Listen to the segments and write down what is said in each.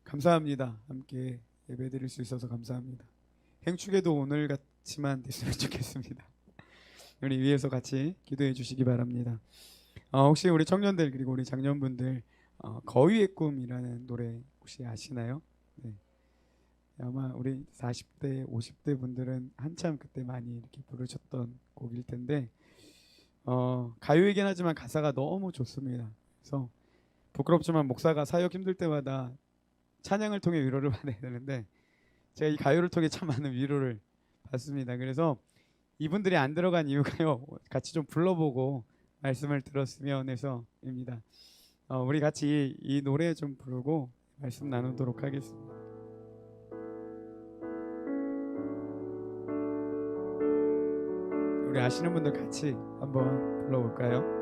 감사합니다. 함께 예배드릴 수 있어서 감사합니다. 행축에도 오늘 같이만 됐으면 좋겠습니다. 우리 위에서 같이 기도해 주시기 바랍니다. 혹시 우리 청년들 그리고 우리 장년분들 거위의 꿈이라는 노래 혹시 아시나요? 네. 아마 우리 40대, 50대 분들은 한참 그때 많이 이렇게 부르셨던 곡일 텐데 가요이긴 하지만 가사가 너무 좋습니다. 그래서 부끄럽지만 목사가 사역 힘들 때마다 찬양을 통해 위로를 받아야 되는데 제가 이 가요를 통해 참 많은 위로를 받습니다. 그래서 이분들이 안 들어간 이유가요, 같이 좀 불러보고 말씀을 들었으면 해서입니다. 우리 같이 이 노래 좀 부르고 말씀 나누도록 하겠습니다. 우리 아시는 분들 같이 한번 불러볼까요?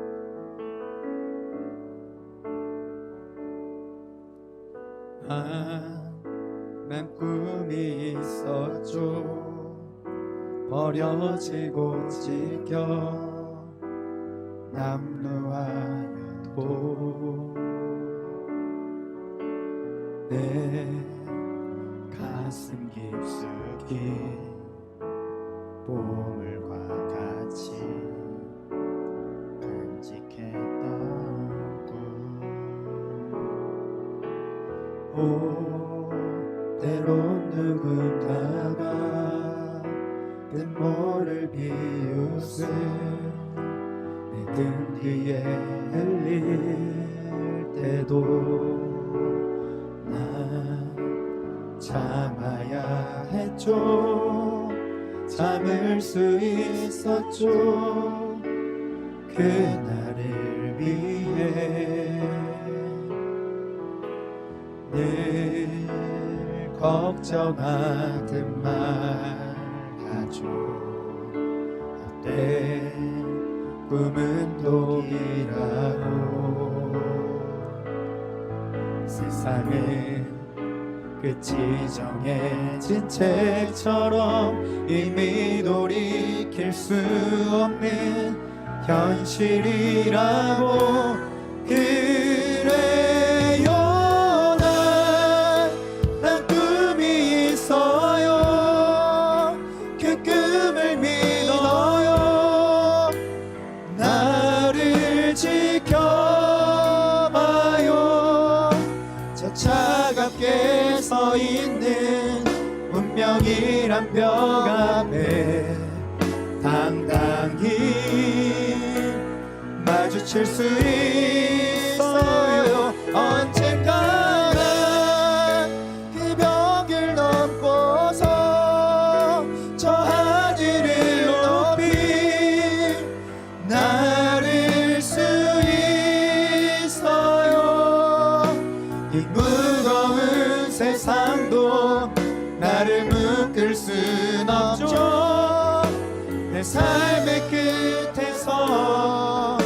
난 꿈이 있었죠. 버려지고 찢겨 남루하여도 내 가슴 깊숙이 보물과 같이 간직했던 꿈, 때론 누군가가 뜬모를 비웃음 내 등 뒤에 흘릴 때도 난 참아야 했죠. 참을 수 있었죠. 그날을 위해 늘 걱정하듯 말하죠. 어때 꿈은 독이라고. 세상은 끝이 정해진 책처럼 이미 돌이킬 수 없는 현실이라고. 그래요, 난 꿈이 있어요. 그 꿈을 믿어요. 나를 지켜봐요. 저 차갑게 서 있는 운명이란 벽 앞에 당당히 마주칠 수 있어요. 언젠가 그 벽을 넘고서 저 하늘을 높이 나를 수 있어요. 이 무거운 세상도 나를 묶을 순 없죠. 내 삶의 끝에서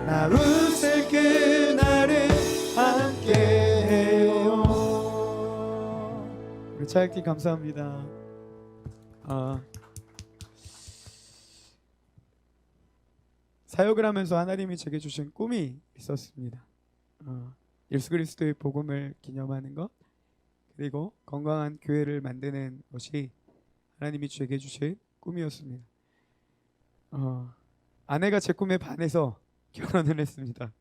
나 웃을 그날을 함께해요. 우리 차혁팀 감사합니다. 사역을 하면서 하나님이 제게 주신 꿈이 있었습니다. 예수 그리스도의 복음을 기념하는 것, 그리고 건강한 교회를 만드는 것이 하나님이 제게 주신 꿈이었습니다. 아내가 제 꿈에 반해서 결혼을 했습니다.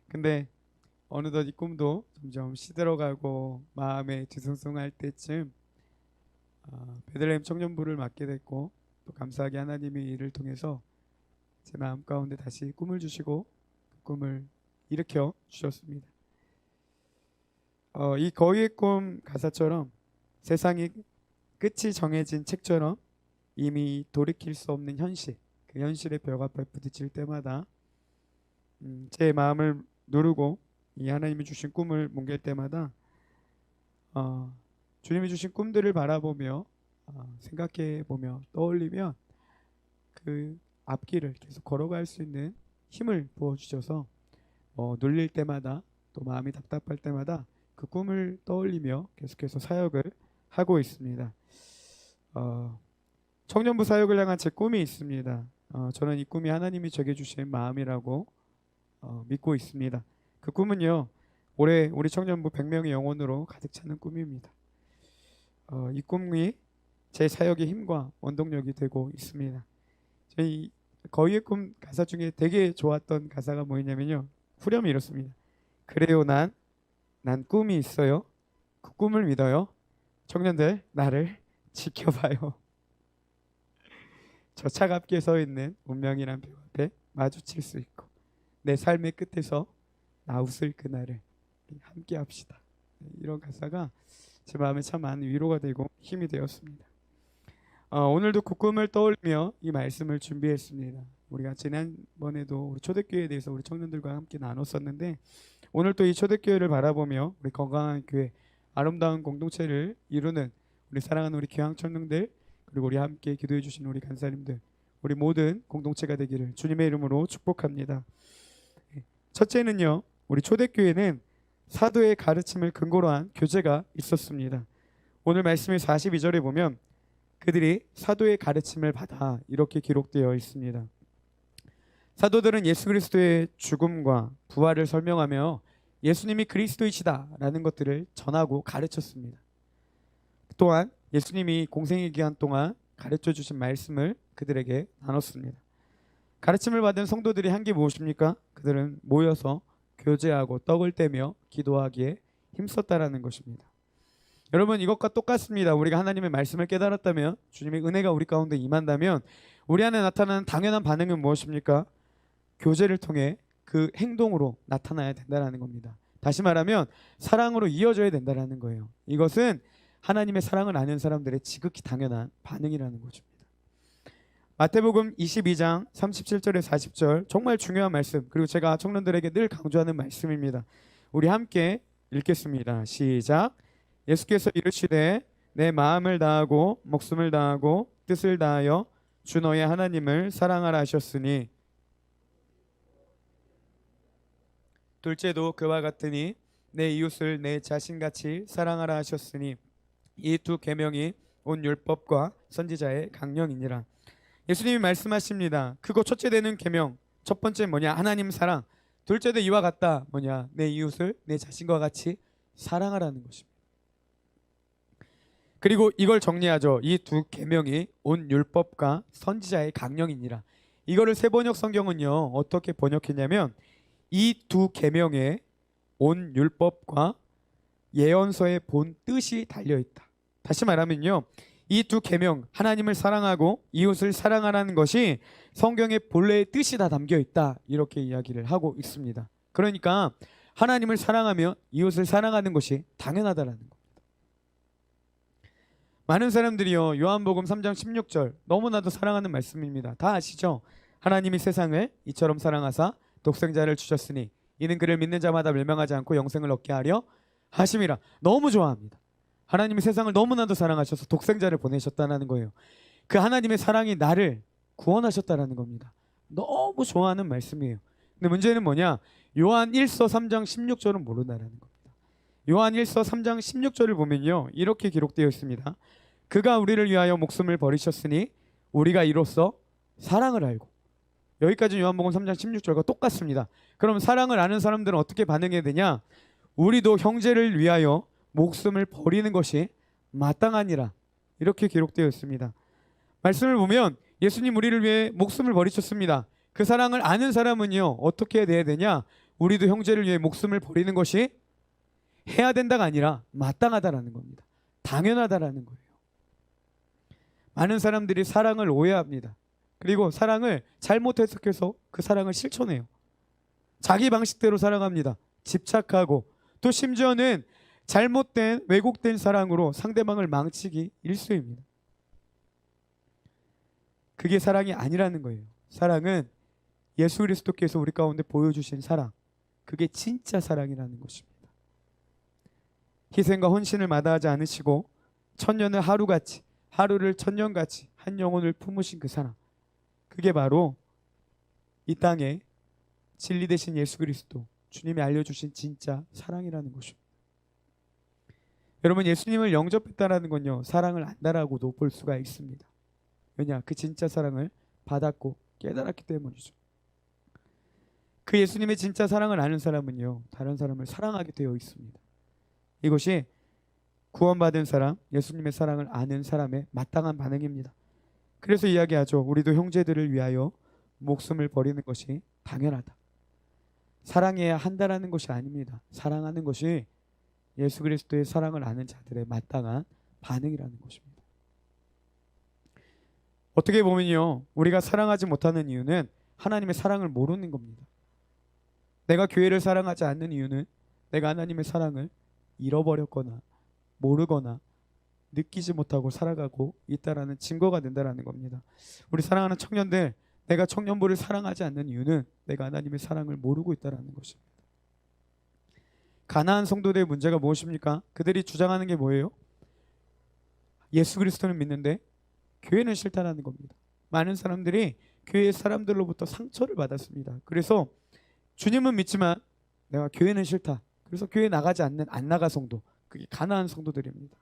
근데 어느덧 이 꿈도 점점 시들어가고 마음에 뒤숭숭할 때쯤 베들레헴 청년부를 맡게 됐고, 또 감사하게 하나님이 이를 통해서 제 마음 가운데 다시 꿈을 주시고 그 꿈을 일으켜 주셨습니다. 이 거위의 꿈 가사처럼 세상이 끝이 정해진 책처럼 이미 돌이킬 수 없는 현실, 그 현실의 벽 앞에 부딪힐 때마다 제 마음을 누르고 이 하나님이 주신 꿈을 뭉갤 때마다 주님이 주신 꿈들을 바라보며 생각해보며 떠올리면 그 앞길을 계속 걸어갈 수 있는 힘을 부어주셔서 눌릴 때마다, 또 마음이 답답할 때마다 그 꿈을 떠올리며 계속해서 사역을 하고 있습니다. 청년부 사역을 향한 제 꿈이 있습니다. 저는 이 꿈이 하나님이 제게 주신 마음이라고 믿고 있습니다. 그 꿈은요, 올해 우리 청년부 100명의 영혼으로 가득 차는 꿈입니다. 이 꿈이 제 사역의 힘과 원동력이 되고 있습니다. 저희 거위의 꿈 가사 중에 되게 좋았던 가사가 뭐였냐면요. 후렴이 이렇습니다. 그래요 난 꿈이 있어요. 그 꿈을 믿어요. 청년들 나를 지켜봐요. 저 차갑게 서 있는 운명이란 벽 앞에 마주칠 수 있고 내 삶의 끝에서 나 웃을 그날을 함께 합시다. 이런 가사가 제 마음에 참 많은 위로가 되고 힘이 되었습니다. 오늘도 그 꿈을 떠올리며 이 말씀을 준비했습니다. 우리가 지난번에도 우리 초대교회에 대해서 우리 청년들과 함께 나눴었는데 오늘 또 이 초대교회를 바라보며 우리 건강한 교회, 아름다운 공동체를 이루는 우리 사랑하는 우리 교양 청년들 그리고 우리 함께 기도해 주신 우리 간사님들 우리 모든 공동체가 되기를 주님의 이름으로 축복합니다. 첫째는요. 우리 초대교회는 사도의 가르침을 근거로 한 교제가 있었습니다. 오늘 말씀의 42절에 보면 그들이 사도의 가르침을 받아 이렇게 기록되어 있습니다. 사도들은 예수 그리스도의 죽음과 부활을 설명하며 예수님이 그리스도이시다 라는 것들을 전하고 가르쳤습니다. 또한 예수님이 공생의 기간 동안 가르쳐 주신 말씀을 그들에게 나눴습니다. 가르침을 받은 성도들이 한 게 무엇입니까? 그들은 모여서 교제하고 떡을 떼며 기도하기에 힘썼다라는 것입니다. 여러분 이것과 똑같습니다. 우리가 하나님의 말씀을 깨달았다면 주님의 은혜가 우리 가운데 임한다면 우리 안에 나타나는 당연한 반응은 무엇입니까? 교제를 통해 그 행동으로 나타나야 된다는 겁니다. 다시 말하면 사랑으로 이어져야 된다는 거예요. 이것은 하나님의 사랑을 아는 사람들의 지극히 당연한 반응이라는 것입니다. 마태복음 22장 37절에 40절 정말 중요한 말씀 그리고 제가 청년들에게 늘 강조하는 말씀입니다. 우리 함께 읽겠습니다. 시작. 예수께서 이르시되 내 마음을 다하고 목숨을 다하고 뜻을 다하여 주 너의 하나님을 사랑하라 하셨으니 둘째도 그와 같으니 내 이웃을 내 자신같이 사랑하라 하셨으니 이 두 계명이 온 율법과 선지자의 강령이니라. 예수님이 말씀하십니다. 크고 첫째 되는 계명 첫 번째 뭐냐? 하나님 사랑. 둘째도 이와 같다. 뭐냐? 내 이웃을 내 자신과 같이 사랑하라는 것입니다. 그리고 이걸 정리하죠. 이 두 계명이 온 율법과 선지자의 강령이니라. 이거를 세번역 성경은요 어떻게 번역했냐면 이 두 계명에 온 율법과 예언서의 본 뜻이 달려 있다. 다시 말하면요 이 두 계명 하나님을 사랑하고 이웃을 사랑하라는 것이 성경의 본래의 뜻이 다 담겨 있다 이렇게 이야기를 하고 있습니다. 그러니까 하나님을 사랑하며 이웃을 사랑하는 것이 당연하다라는 겁니다. 많은 사람들이요 요한복음 3장 16절 너무나도 사랑하는 말씀입니다. 다 아시죠? 하나님이 세상을 이처럼 사랑하사 독생자를 주셨으니 이는 그를 믿는 자마다 멸망하지 않고 영생을 얻게 하려 하심이라. 너무 좋아합니다. 하나님이 세상을 너무나도 사랑하셔서 독생자를 보내셨다는 거예요. 그 하나님의 사랑이 나를 구원하셨다는 겁니다. 너무 좋아하는 말씀이에요. 근데 문제는 뭐냐? 요한 1서 3장 16절은 모른다는 겁니다. 요한 1서 3장 16절을 보면요 이렇게 기록되어 있습니다. 그가 우리를 위하여 목숨을 버리셨으니 우리가 이로써 사랑을 알고. 여기까지 요한복음 3장 16절과 똑같습니다. 그럼 사랑을 아는 사람들은 어떻게 반응해야 되냐? 우리도 형제를 위하여 목숨을 버리는 것이 마땅하니라 이렇게 기록되어 있습니다. 말씀을 보면 예수님 우리를 위해 목숨을 버리셨습니다. 그 사랑을 아는 사람은요 어떻게 돼야 되냐? 우리도 형제를 위해 목숨을 버리는 것이 해야 된다가 아니라 마땅하다라는 겁니다. 당연하다라는 거예요. 많은 사람들이 사랑을 오해합니다. 그리고 사랑을 잘못 해석해서 그 사랑을 실천해요. 자기 방식대로 사랑합니다. 집착하고 또 심지어는 잘못된 왜곡된 사랑으로 상대방을 망치기 일쑤입니다. 그게 사랑이 아니라는 거예요. 사랑은 예수 그리스도께서 우리 가운데 보여주신 사랑, 그게 진짜 사랑이라는 것입니다. 희생과 헌신을 마다하지 않으시고 천년을 하루같이 하루를 천년같이 한 영혼을 품으신 그 사랑, 그게 바로 이 땅에 진리 되신 예수 그리스도 주님이 알려주신 진짜 사랑이라는 것입니다. 여러분 예수님을 영접했다라는 건요 사랑을 안다라고도 볼 수가 있습니다. 왜냐? 그 진짜 사랑을 받았고 깨달았기 때문이죠. 그 예수님의 진짜 사랑을 아는 사람은요, 다른 사람을 사랑하게 되어 있습니다. 이것이 구원받은 사람, 예수님의 사랑을 아는 사람의 마땅한 반응입니다. 그래서 이야기하죠. 우리도 형제들을 위하여 목숨을 버리는 것이 당연하다. 사랑해야 한다라는 것이 아닙니다. 사랑하는 것이 예수 그리스도의 사랑을 아는 자들의 마땅한 반응이라는 것입니다. 어떻게 보면요, 우리가 사랑하지 못하는 이유는 하나님의 사랑을 모르는 겁니다. 내가 교회를 사랑하지 않는 이유는 내가 하나님의 사랑을 잃어버렸거나 모르거나 느끼지 못하고 살아가고 있다라는 증거가 된다라는 겁니다. 우리 사랑하는 청년들, 내가 청년부를 사랑하지 않는 이유는 내가 하나님의 사랑을 모르고 있다라는 것입니다. 가나안 성도들의 문제가 무엇입니까? 그들이 주장하는 게 뭐예요? 예수 그리스도는 믿는데 교회는 싫다라는 겁니다. 많은 사람들이 교회 사람들로부터 상처를 받았습니다. 그래서 주님은 믿지만 내가 교회는 싫다. 그래서 교회 나가지 않는 안나가 성도, 그게 가나안 성도들입니다.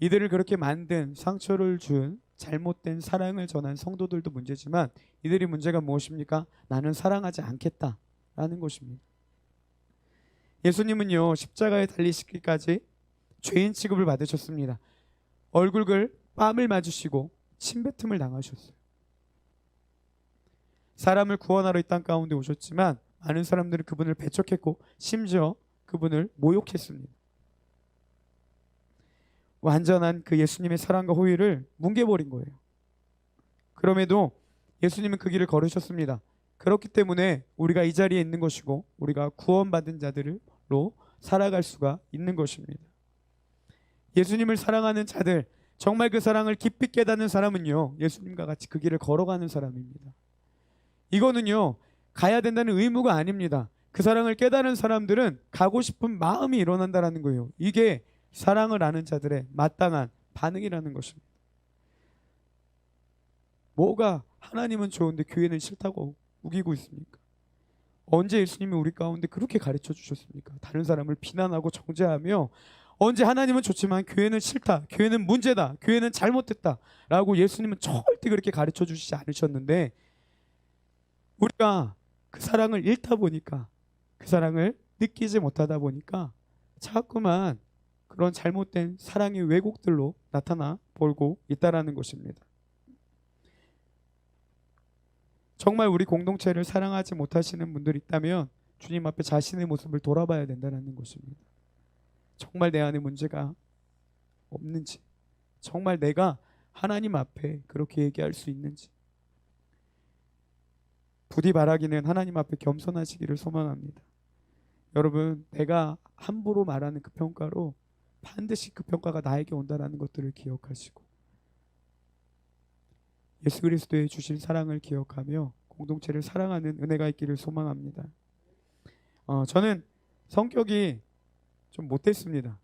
이들을 그렇게 만든, 상처를 준, 잘못된 사랑을 전한 성도들도 문제지만 이들이 문제가 무엇입니까? 나는 사랑하지 않겠다라는 것입니다. 예수님은요, 십자가에 달리시기까지 죄인 취급을 받으셨습니다. 얼굴을 뺨을 맞으시고 침뱉음을 당하셨어요. 사람을 구원하러 이 땅 가운데 오셨지만 많은 사람들은 그분을 배척했고 심지어 그분을 모욕했습니다. 완전한 그 예수님의 사랑과 호의를 뭉개버린 거예요. 그럼에도 예수님은 그 길을 걸으셨습니다. 그렇기 때문에 우리가 이 자리에 있는 것이고 우리가 구원받은 자들로 살아갈 수가 있는 것입니다. 예수님을 사랑하는 자들, 정말 그 사랑을 깊이 깨닫는 사람은요, 예수님과 같이 그 길을 걸어가는 사람입니다. 이거는요, 가야 된다는 의무가 아닙니다. 그 사랑을 깨달은 사람들은 가고 싶은 마음이 일어난다는 거예요. 이게 사랑을 아는 자들의 마땅한 반응이라는 것입니다. 뭐가 하나님은 좋은데 교회는 싫다고 우기고 있습니까? 언제 예수님이 우리 가운데 그렇게 가르쳐 주셨습니까? 다른 사람을 비난하고 정죄하며 언제 하나님은 좋지만 교회는 싫다, 교회는 문제다, 교회는 잘못됐다 라고 예수님은 절대 그렇게 가르쳐 주시지 않으셨는데 우리가 그 사랑을 잃다 보니까, 그 사랑을 느끼지 못하다 보니까 자꾸만 그런 잘못된 사랑의 왜곡들로 나타나 보고 있다라는 것입니다. 정말 우리 공동체를 사랑하지 못하시는 분들이 있다면 주님 앞에 자신의 모습을 돌아봐야 된다는 것입니다. 정말 내 안에 문제가 없는지, 정말 내가 하나님 앞에 그렇게 얘기할 수 있는지. 부디 바라기는 하나님 앞에 겸손하시기를 소망합니다. 여러분, 내가 함부로 말하는 그 평가로 반드시 그 평가가 나에게 온다는 것들을 기억하시고 예수 그리스도의 주신 사랑을 기억하며 공동체를 사랑하는 은혜가 있기를 소망합니다. 저는 성격이 좀 못됐습니다.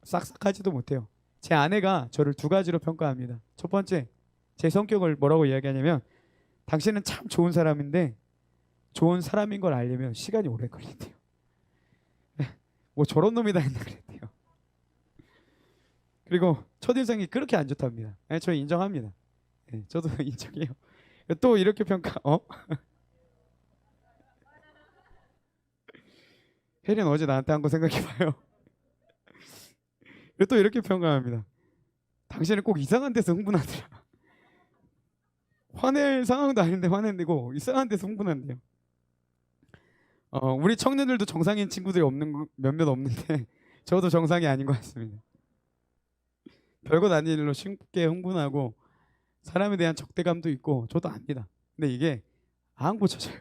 싹싹하지도 못해요. 제 아내가 저를 두 가지로 평가합니다. 첫 번째, 제 성격을 뭐라고 이야기하냐면 당신은 참 좋은 사람인데 좋은 사람인 걸 알려면 시간이 오래 걸린대요. 뭐 저런 놈이다 했나 그랬대요. 그리고 첫인상이 그렇게 안 좋답니다. 저 인정합니다. 저도 인정해요. 또 이렇게 평가, 혜린 어제 나한테 한 거 생각해봐요. 또 이렇게 평가합니다. 당신은 꼭 이상한 데서 흥분하더라. 화낼 상황도 아닌데 화내고 이상한 데서 흥분한대요. 우리 청년들도 정상인 친구들이 몇몇 없는데 저도 정상이 아닌 것 같습니다. 별것 아닌 일로 쉽게 흥분하고 사람에 대한 적대감도 있고 저도 압니다. 근데 이게 안 고쳐져요.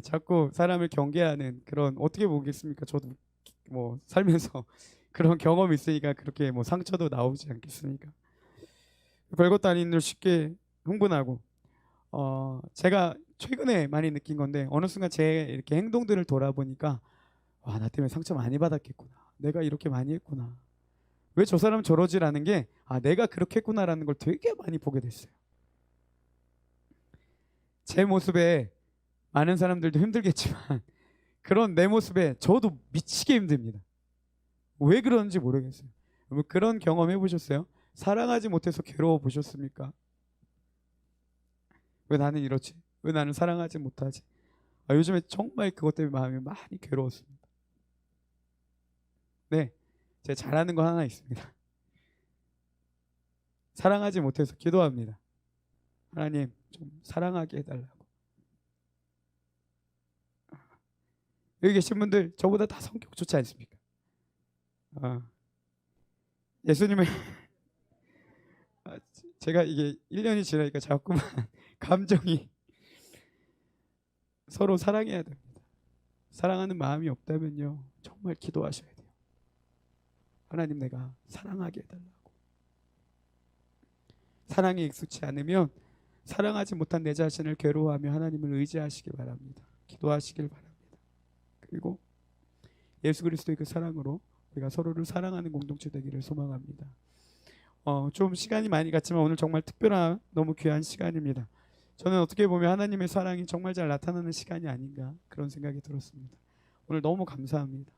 자꾸 사람을 경계하는 그런, 어떻게 보겠습니까? 저도 뭐 살면서 그런 경험이 있으니까 그렇게 뭐 상처도 나오지 않겠습니까? 별것도 아닌 일로 쉽게 흥분하고 제가 최근에 많이 느낀 건데 어느 순간 제 이렇게 행동들을 돌아보니까 와, 나 때문에 상처 많이 받았겠구나. 내가 이렇게 많이 했구나. 왜 저 사람은 저러지라는 게 내가 그렇게 했구나라는 걸 되게 많이 보게 됐어요. 제 모습에 많은 사람들도 힘들겠지만 그런 내 모습에 저도 미치게 힘듭니다. 왜 그런지 모르겠어요. 그런 경험 해보셨어요? 사랑하지 못해서 괴로워 보셨습니까? 왜 나는 이렇지? 왜 나는 사랑하지 못하지? 요즘에 정말 그것 때문에 마음이 많이 괴로웠습니다. 네, 제가 잘하는 거 하나 있습니다. 사랑하지 못해서 기도합니다. 하나님 좀 사랑하게 해달라고. 여기 계신 분들 저보다 다 성격 좋지 않습니까? 예수님을 제가 이게 1년이 지나니까 자꾸만 감정이 서로 사랑해야 됩니다. 사랑하는 마음이 없다면요 정말 기도하셔야 돼요. 하나님 내가 사랑하게 해달라고. 사랑에 익숙치 않으면 사랑하지 못한 내 자신을 괴로워하며 하나님을 의지하시길 바랍니다. 기도하시길 바랍니다. 그리고 예수 그리스도의 그 사랑으로 우리가 서로를 사랑하는 공동체 되기를 소망합니다. 좀 시간이 많이 갔지만 오늘 정말 특별한 너무 귀한 시간입니다. 저는 어떻게 보면 하나님의 사랑이 정말 잘 나타나는 시간이 아닌가 그런 생각이 들었습니다. 오늘 너무 감사합니다.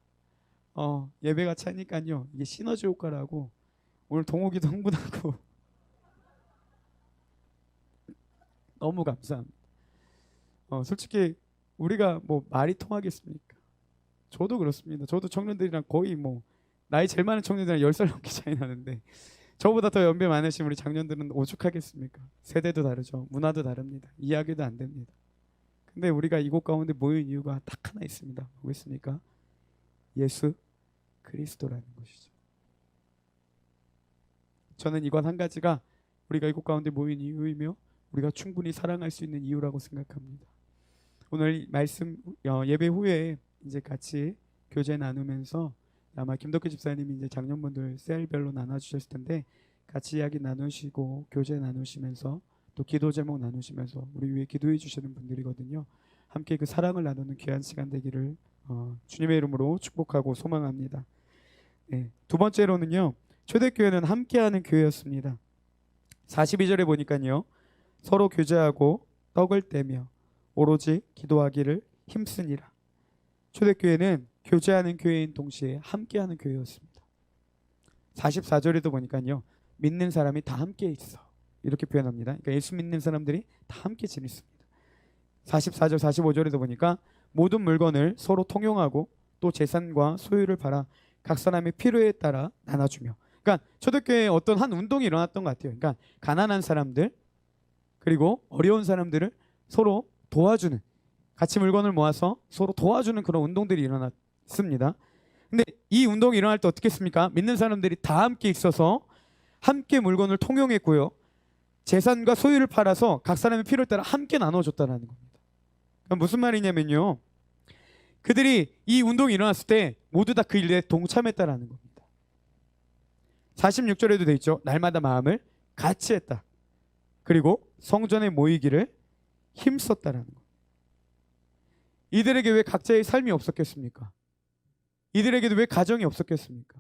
예배가 차니까요 이게 시너지 효과라고 오늘 동욱이도 흥분하고 너무 감사합니다. 솔직히 우리가 뭐 말이 통하겠습니까? 저도 그렇습니다. 저도 청년들이랑 거의 뭐 나이 제일 많은 청년들이랑 10살 넘게 차이 나는데 저보다 더 연배 많으신 우리 장년들은 오죽하겠습니까? 세대도 다르죠. 문화도 다릅니다. 이야기도 안 됩니다. 근데 우리가 이곳 가운데 모인 이유가 딱 하나 있습니다. 뭐겠습니까? 예수 그리스도라는 것이죠. 저는 이것 한 가지가 우리가 이곳 가운데 모인 이유이며 우리가 충분히 사랑할 수 있는 이유라고 생각합니다. 오늘 말씀 예배 후에 이제 같이 교제 나누면서 아마 김덕규 집사님이 이제 장년분들 셀별로 나눠주셨을 텐데 같이 이야기 나누시고 교제 나누시면서 또 기도 제목 나누시면서 우리 위해 기도해 주시는 분들이거든요. 함께 그 사랑을 나누는 귀한 시간 되기를 주님의 이름으로 축복하고 소망합니다. 네, 두 번째로는요. 초대교회는 함께하는 교회였습니다. 42절에 보니까요. 서로 교제하고 떡을 떼며 오로지 기도하기를 힘쓰니라. 초대교회는 교제하는 교회인 동시에 함께하는 교회였습니다. 44절에도 보니까요. 믿는 사람이 다 함께 있어. 이렇게 표현합니다. 그러니까 예수 믿는 사람들이 다 함께 지냈습니다. 44절 45절에도 보니까 모든 물건을 서로 통용하고 또 재산과 소유를 팔아 각 사람의 필요에 따라 나눠주며. 그러니까 초대교회에 어떤 한 운동이 일어났던 것 같아요. 그러니까 가난한 사람들 그리고 어려운 사람들을 서로 도와주는, 같이 물건을 모아서 서로 도와주는 그런 운동들이 일어났습니다. 근데 이 운동이 일어날 때 어떻게 했습니까? 믿는 사람들이 다 함께 있어서 함께 물건을 통용했고요. 재산과 소유를 팔아서 각 사람의 필요에 따라 함께 나눠줬다는 겁니다. 그러니까 무슨 말이냐면요. 그들이 이 운동이 일어났을 때 모두 다 그 일에 동참했다라는 겁니다. 46절에도 돼 있죠. 날마다 마음을 같이 했다. 그리고 성전에 모이기를 힘썼다라는 것. 이들에게 왜 각자의 삶이 없었겠습니까? 이들에게도 왜 가정이 없었겠습니까?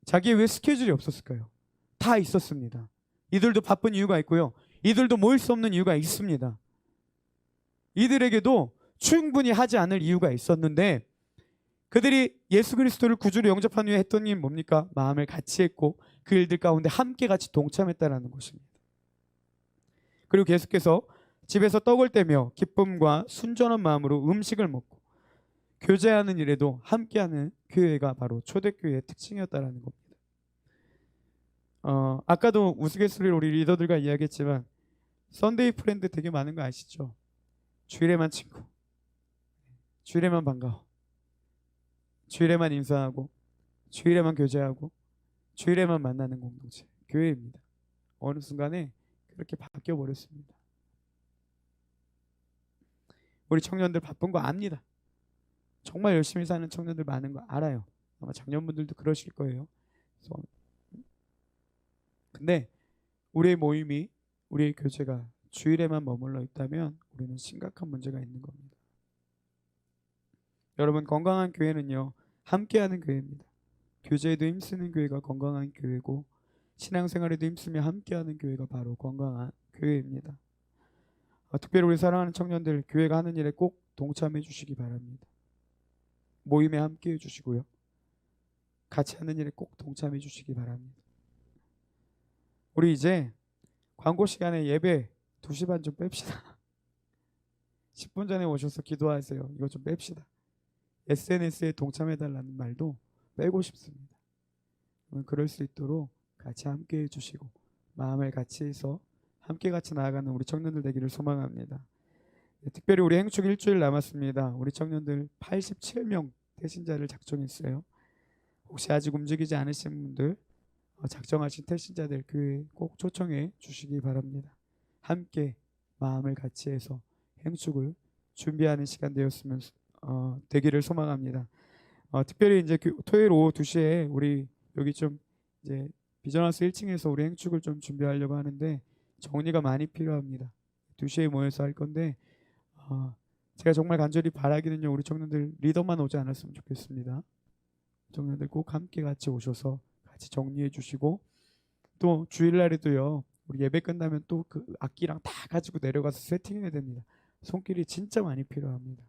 자기의 왜 스케줄이 없었을까요? 다 있었습니다. 이들도 바쁜 이유가 있고요. 이들도 모일 수 없는 이유가 있습니다. 이들에게도 충분히 하지 않을 이유가 있었는데 그들이 예수 그리스도를 구주로 영접한 후에 했던 일이 뭡니까? 마음을 같이 했고 그 일들 가운데 함께 같이 동참했다라는 것입니다. 그리고 계속해서 집에서 떡을 떼며 기쁨과 순전한 마음으로 음식을 먹고 교제하는 일에도 함께하는 교회가 바로 초대교회의 특징이었다라는 겁니다. 아까도 우스갯소리로 우리 리더들과 이야기했지만 썬데이 프렌드 되게 많은 거 아시죠? 주일에만 친구, 주일에만 반가워, 주일에만 인사하고 주일에만 교제하고 주일에만 만나는 공동체 교회입니다. 어느 순간에 그렇게 바뀌어 버렸습니다. 우리 청년들 바쁜 거 압니다. 정말 열심히 사는 청년들 많은 거 알아요. 아마 장년분들도 그러실 거예요. 근데 우리의 모임이, 우리의 교제가 주일에만 머물러 있다면 우리는 심각한 문제가 있는 겁니다. 여러분, 건강한 교회는요 함께하는 교회입니다. 교제에도 힘쓰는 교회가 건강한 교회고 신앙생활에도 힘쓰며 함께하는 교회가 바로 건강한 교회입니다. 특별히 우리 사랑하는 청년들, 교회가 하는 일에 꼭 동참해 주시기 바랍니다. 모임에 함께 해주시고요. 같이 하는 일에 꼭 동참해 주시기 바랍니다. 우리 이제 광고 시간에 예배 2시 반 좀 뺍시다. 10분 전에 오셔서 기도하세요. 이거 좀 뺍시다. SNS에 동참해달라는 말도 빼고 싶습니다. 그럴 수 있도록 같이 함께 해주시고 마음을 같이 해서 함께 같이 나아가는 우리 청년들 되기를 소망합니다. 특별히 우리 행축 일주일 남았습니다. 우리 청년들 87명 태신자를 작정했어요. 혹시 아직 움직이지 않으신 분들 작정하신 태신자들 교회 꼭 초청해 주시기 바랍니다. 함께 마음을 같이 해서 행축을 준비하는 시간 되었으면 되기를 소망합니다. 특별히 이제 토요일 오후 2시에 우리 여기 좀 이제 비전하우스 1층에서 우리 행축을 좀 준비하려고 하는데 정리가 많이 필요합니다. 2시에 모여서 할 건데 제가 정말 간절히 바라기는요, 우리 청년들 리더만 오지 않았으면 좋겠습니다. 청년들 꼭 함께 같이 오셔서 같이 정리해 주시고 또 주일날에도요, 우리 예배 끝나면 또 그 악기랑 다 가지고 내려가서 세팅해야 됩니다. 손길이 진짜 많이 필요합니다.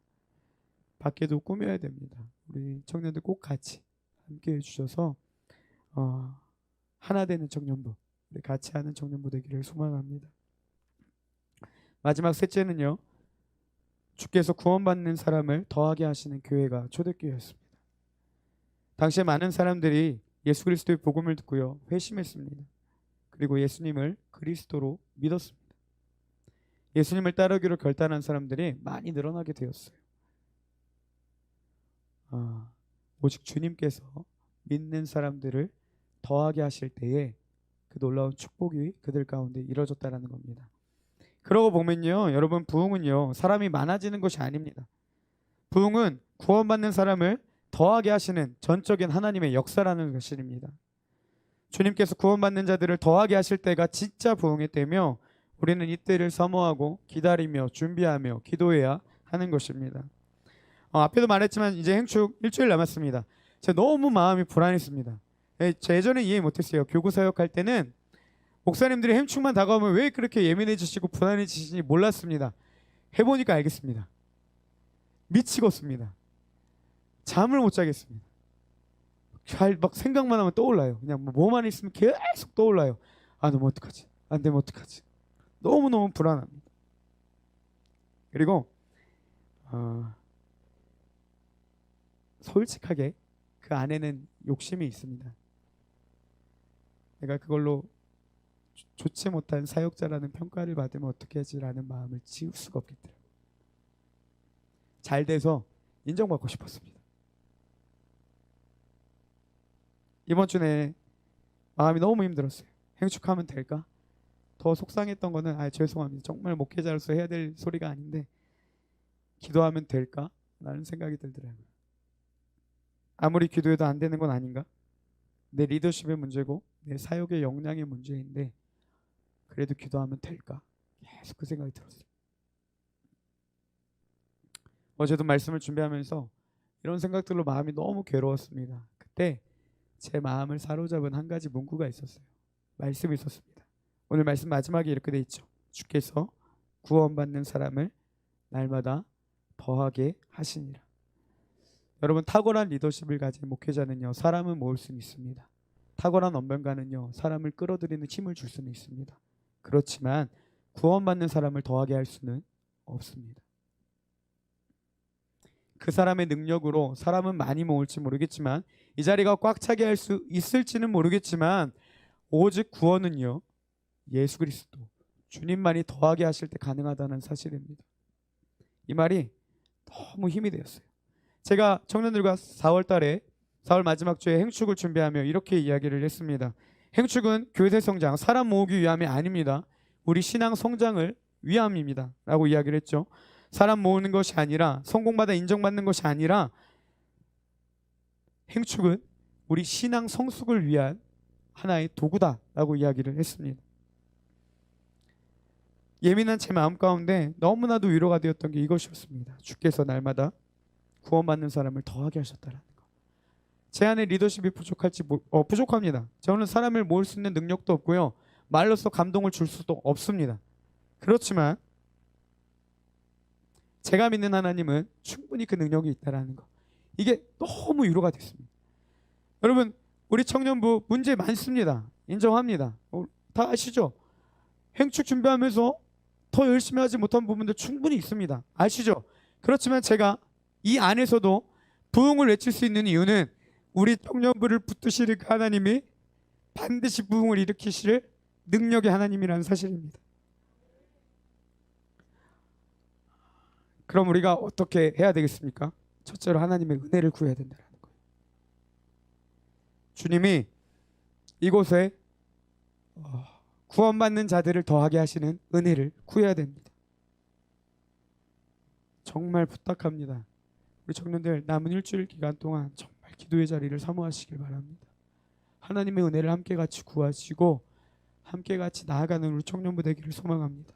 밖에도 꾸며야 됩니다. 우리 청년들 꼭 같이 함께 해주셔서 하나 되는 청년부, 우리 같이 하는 청년부 되기를 소망합니다. 마지막 셋째는요, 주께서 구원받는 사람을 더하게 하시는 교회가 초대교회였습니다. 당시에 많은 사람들이 예수 그리스도의 복음을 듣고요, 회심했습니다. 그리고 예수님을 그리스도로 믿었습니다. 예수님을 따르기로 결단한 사람들이 많이 늘어나게 되었어요. 오직 주님께서 믿는 사람들을 더하게 하실 때에 그 놀라운 축복이 그들 가운데 이루어졌다는 겁니다. 그러고 보면요, 여러분, 부흥은요, 사람이 많아지는 것이 아닙니다. 부흥은 구원받는 사람을 더하게 하시는 전적인 하나님의 역사라는 것입니다. 주님께서 구원받는 자들을 더하게 하실 때가 진짜 부흥의 때며 우리는 이때를 사모하고 기다리며 준비하며 기도해야 하는 것입니다. 앞에도 말했지만 이제 행축 일주일 남았습니다. 제가 너무 마음이 불안했습니다. 제가 예전에 이해 못했어요. 교구 사역할 때는 목사님들이 행축만 다가오면 왜 그렇게 예민해지시고 불안해지시는지 몰랐습니다. 해보니까 알겠습니다. 미치겠습니다. 잠을 못 자겠습니다. 막 생각만 하면 떠올라요. 그냥 뭐만 있으면 계속 떠올라요. 너무 어떡하지? 안 되면 어떡하지? 너무너무 불안합니다. 그리고 솔직하게 그 안에는 욕심이 있습니다. 내가 그걸로 좋지 못한 사역자라는 평가를 받으면 어떻게 하지라는 마음을 지울 수가 없겠더라고요. 잘 돼서 인정받고 싶었습니다. 이번 주에 마음이 너무 힘들었어요. 행축하면 될까? 더 속상했던 거는 죄송합니다. 정말 목회자로서 해야 될 소리가 아닌데 기도하면 될까? 라는 생각이 들더라고요. 아무리 기도해도 안 되는 건 아닌가? 내 리더십의 문제고 내 사역의 역량의 문제인데 그래도 기도하면 될까? 계속 그 생각이 들었어요. 어제도 말씀을 준비하면서 이런 생각들로 마음이 너무 괴로웠습니다. 그때 제 마음을 사로잡은 한 가지 문구가 있었어요. 말씀이 있었습니다. 오늘 말씀 마지막에 이렇게 돼 있죠. 주께서 구원받는 사람을 날마다 더하게 하시니라. 여러분, 탁월한 리더십을 가진 목회자는요, 사람을 모을 수는 있습니다. 탁월한 언변가는요, 사람을 끌어들이는 힘을 줄 수는 있습니다. 그렇지만 구원받는 사람을 더하게 할 수는 없습니다. 그 사람의 능력으로 사람은 많이 모을지 모르겠지만 이 자리가 꽉 차게 할 수 있을지는 모르겠지만 오직 구원은요, 예수 그리스도 주님만이 더하게 하실 때 가능하다는 사실입니다. 이 말이 너무 힘이 되었어요. 제가 청년들과 4월 마지막 주에 행축을 준비하며 이렇게 이야기를 했습니다. 행축은 교회 성장, 사람 모으기 위함이 아닙니다. 우리 신앙 성장을 위함입니다 라고 이야기를 했죠. 사람 모으는 것이 아니라, 성공받아 인정받는 것이 아니라, 행축은 우리 신앙 성숙을 위한 하나의 도구다라고 이야기를 했습니다. 예민한 제 마음 가운데 너무나도 위로가 되었던 게 이것이었습니다. 주께서 날마다 구원받는 사람을 더하게 하셨다라는 것. 제 안에 리더십이 부족합니다. 저는 사람을 모을 수 있는 능력도 없고요, 말로써 감동을 줄 수도 없습니다. 그렇지만 제가 믿는 하나님은 충분히 그 능력이 있다라는 것, 이게 너무 위로가 됐습니다. 여러분, 우리 청년부 문제 많습니다. 인정합니다. 다 아시죠? 행축 준비하면서 더 열심히 하지 못한 부분도 충분히 있습니다. 아시죠? 그렇지만 제가 이 안에서도 부흥을 외칠 수 있는 이유는 우리 청년부를 붙드실 그 하나님이 반드시 부흥을 일으키실 능력의 하나님이라는 사실입니다. 그럼 우리가 어떻게 해야 되겠습니까? 첫째로 하나님의 은혜를 구해야 된다는 거예요. 주님이 이곳에 구원받는 자들을 더하게 하시는 은혜를 구해야 됩니다. 정말 부탁합니다. 우리 청년들 남은 일주일 기간 동안 정말 기도의 자리를 사모하시길 바랍니다. 하나님의 은혜를 함께 같이 구하시고 함께 같이 나아가는 우리 청년부 되기를 소망합니다.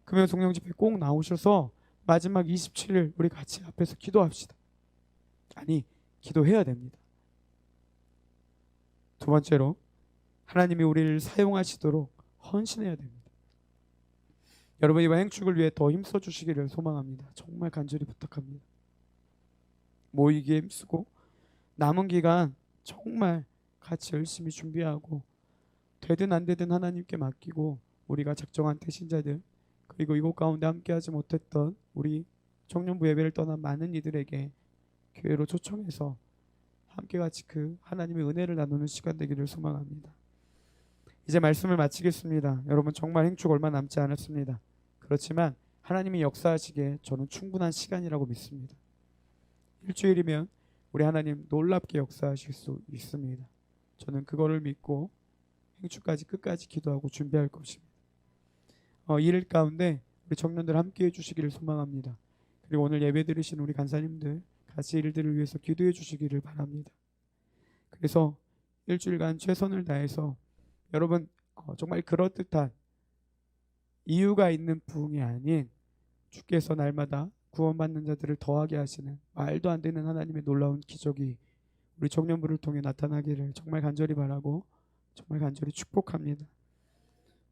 금요 성령 집회 꼭 나오셔서 마지막 27일 우리 같이 앞에서 기도합시다. 아니, 기도해야 됩니다. 두 번째로 하나님이 우리를 사용하시도록 헌신해야 됩니다. 여러분 이번 행축을 위해 더 힘써 주시기를 소망합니다. 정말 간절히 부탁합니다. 모이기에 힘쓰고 남은 기간 정말 같이 열심히 준비하고 되든 안 되든 하나님께 맡기고 우리가 작정한 태신자들 그리고 이곳 가운데 함께하지 못했던 우리 청년부 예배를 떠난 많은 이들에게 교회로 초청해서 함께 같이 그 하나님의 은혜를 나누는 시간 되기를 소망합니다. 이제 말씀을 마치겠습니다. 여러분 정말 행축 얼마 남지 않았습니다. 그렇지만 하나님이 역사하시기에 저는 충분한 시간이라고 믿습니다. 일주일이면 우리 하나님 놀랍게 역사하실 수 있습니다. 저는 그거를 믿고 행축까지 끝까지 기도하고 준비할 것입니다. 이일 가운데 우리 청년들 함께해 주시기를 소망합니다. 그리고 오늘 예배 드리신 우리 간사님들 같이 일들을 위해서 기도해 주시기를 바랍니다. 그래서 일주일간 최선을 다해서 여러분 정말 그럴듯한 이유가 있는 부흥이 아닌 주께서 날마다 구원받는 자들을 더하게 하시는 말도 안 되는 하나님의 놀라운 기적이 우리 청년부를 통해 나타나기를 정말 간절히 바라고 정말 간절히 축복합니다.